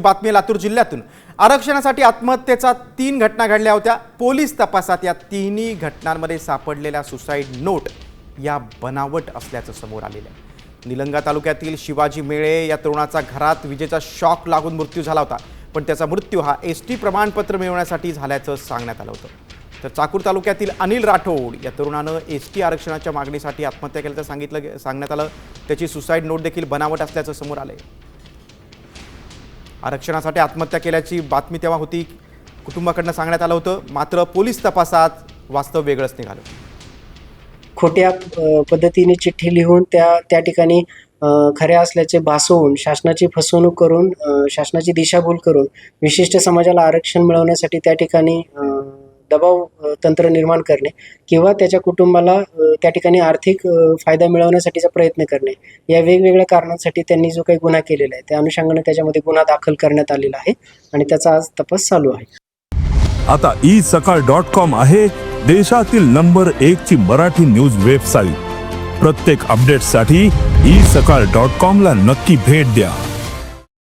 बातमी लातूर जिल्ह्यातून आरक्षणासाठी आत्महत्येचा 3 घटना घडल्या होत्या। पोलीस तपासात या तिन्ही घटनांमध्ये सापडलेल्या सुसाईड नोट या बनावट असल्याचं समोर आलेलं आहे। निलंगा तालुक्यातील शिवाजी मेळे या तरुणाचा घरात विजेचा शॉक लागून मृत्यू झाला होता, पण त्याचा मृत्यू हा एसटी प्रमाणपत्र मिळवण्यासाठी झाल्याचं सांगण्यात आलं होतं। तर चाकूर तालुक्यातील अनिल राठोड या तरुणानं एसटी आरक्षणाच्या मागणीसाठी आत्महत्या केल्याचं सांगण्यात आलं। त्याची सुसाईड नोट देखील बनावट असल्याचं समोर आलंय। आरक्षणासाठी आत्महत्या केल्याची बातमी तेव्हा होती, कुटुंबाकडून सांगण्यात आलं होतं, मात्र पोलीस तपासात वास्तव वेगळंच निघालं। खोट्या पद्धतीने चिठ्ठी लिहून त्या ठिकाणी खऱ्या असल्याचे भासवून शासनाची फसवणूक करून शासनाची दिशाभूल करून विशिष्ट समाजाला आरक्षण मिळवण्यासाठी त्या ठिकाणी दबाव तंत्र निर्माण करणे किंवा त्याच्या कुटुंबाला त्या ठिकाणी आर्थिक फायदा मिळवण्यासाठीचा प्रयत्न करणे, या वेगवेगळ्या कारणांसाठी त्यांनी जो काही गुन्हा केलेला आहे त्या अनुषंगाने त्याच्यामध्ये गुन्हा दाखल करण्यात आलेला आहे आणि त्याचा आज तपास चालू आहे। आता isakal.com आहे देशातील नंबर 1 ची मराठी न्यूज वेबसाईट। प्रत्येक अपडेटसाठी isakal.com ला नक्की भेट द्या।